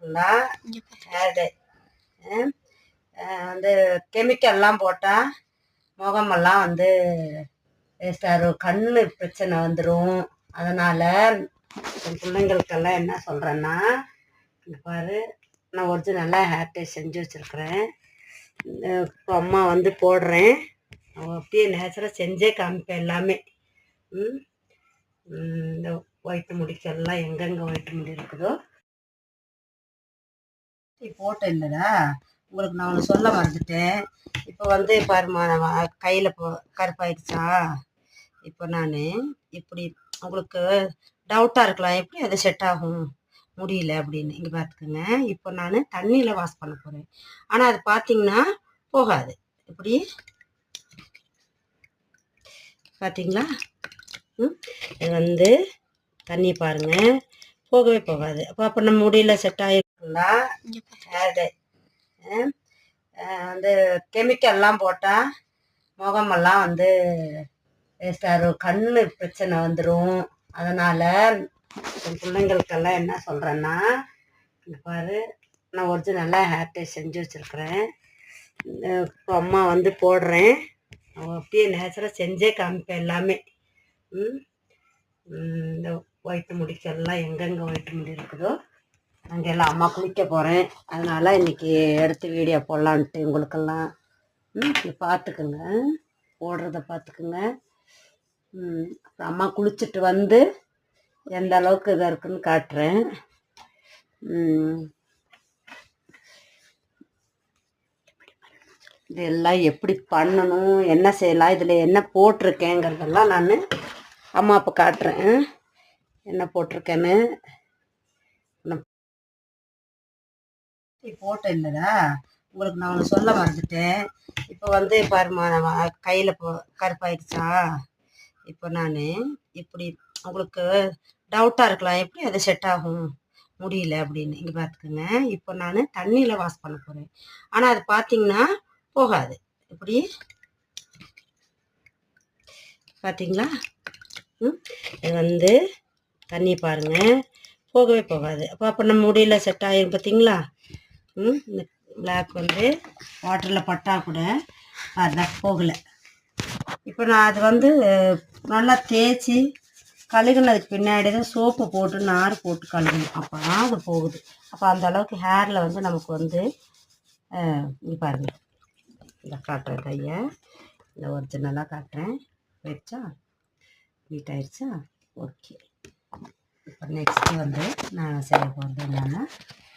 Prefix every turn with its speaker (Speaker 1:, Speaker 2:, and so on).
Speaker 1: ஃபுல்லாக hair dye வந்து கெமிக்கல்லாம் போட்டால் முகமெல்லாம் வந்து வேஸ்டாக கண்ணு பிரச்சனை வந்துடும். அதனால் என் பிள்ளைங்களுக்கெல்லாம் என்ன சொல்கிறேன்னா, இங்கே பாரு, நான் ஒரிஜினலாக ஹேர் டை செஞ்சு வச்சுருக்குறேன். இப்போ அம்மா வந்து போடுறேன். அப்படியே நேச்சுரலாக செஞ்சே காமிப்பேன் எல்லாமே. இந்த ஒயிட்டு முடிக்கெல்லாம் எங்கெங்கே ஒயிட்டு முடி இருக்குதோ போட்டேன் இல்லைடா. உங்களுக்கு நான் ஒன்று சொல்ல மறந்துட்டேன். இப்போ வந்து பாருமா, கையில் கருப்பாயிடுச்சா. இப்போ நான் இப்படி உங்களுக்கு டவுட்டாக இருக்கலாம், எப்படி அது செட் ஆகும் முடியல அப்படின்னு. இங்கே பார்த்துக்குங்க, இப்போ நான் தண்ணியில் வாஷ் பண்ண போகிறேன். ஆனால் அது பார்த்தீங்கன்னா போகாது. இப்படி பார்த்தீங்களா? இது வந்து தண்ணி பாருங்கள், போகவே போகாது. அப்போ நம்ம முடியல செட் ஆகிருக்குங்களா ஹேர் டை வந்து கெமிக்கல்லாம் போட்டால் முகமெல்லாம் வந்து வேஸ்டாக கண்ணு பிரச்சனை வந்துடும். அதனால் என் பிள்ளைங்களுக்கெல்லாம் என்ன சொல்கிறேன்னா, இங்கே பாரு, நான் ஒரிஜினலாக ஹேர் டை செஞ்சு வச்சுருக்குறேன். இப்போ அம்மா வந்து போடுறேன். அப்படியே நேச்சுரலாக செஞ்சே காமிப்பேன் எல்லாமே. இந்த ஒயிட்டு முடிக்கெல்லாம் எங்கெங்கே ஒயிட்டு முடி இருக்குதோ அங்கெல்லாம் அம்மா குளிக்க போகிறேன். அதனால் இன்றைக்கி எடுத்து வீடியோ போடலான்ட்டு உங்களுக்கெல்லாம் பார்த்துக்குங்க, போடுறத பார்த்துக்குங்க. அப்புறம் அம்மா குளிச்சுட்டு வந்து எந்த அளவுக்கு இதாக இருக்குன்னு காட்டுறேன். இதெல்லாம் எப்படி பண்ணணும், என்ன செய்யலாம், இதில் என்ன போட்டிருக்கேங்கிறதெல்லாம் நான் அம்மா அப்போ காட்டுறேன். என்ன போட்டிருக்கேன்னு போட்டேன் இல்லைடா. உங்களுக்கு நான் ஒன்று சொல்ல மறந்துட்டேன். இப்போ வந்து பாருமா, கையில் கருப்பாயிடுச்சா. இப்போ நான் இப்படி உங்களுக்கு டவுட்டாக இருக்கலாம், எப்படி அது செட் ஆகும் முடியல அப்படின்னு. இங்கே பார்த்துக்குங்க, இப்போ நான் தண்ணியில் வாஷ் பண்ண போகிறேன். ஆனால் அது பார்த்தீங்கன்னா போகாது. இப்படி பார்த்தீங்களா? இது வந்து தண்ணி பாருங்கள், போகவே போகாது. அப்போ நம்ம முடியல செட் ஆகிரும் பார்த்தீங்களா? இந்த பிளாக் வந்து வாட்டரில் பட்டால் கூட அதுதான் போகலை. இப்போ நான் அது வந்து நல்லா தேய்ச்சி கழுகுனதுக்கு பின்னாடி தான் சோப்பு போட்டு நார் போட்டு கழுகணும். அப்போ தான் அது போகுது. அப்போ அந்த அளவுக்கு ஹேரில் வந்து நமக்கு வந்து இங்கே பாருங்கள், இந்த காட்டுறேன் கையை, இந்த ஒரிஜினலாக காட்டுறேன். போயிடுச்சா, நீட் ஆயிடுச்சா? ஓகே. இப்போ நெக்ஸ்ட்டு வந்து நான் செய்ய போகிறது என்னென்னா,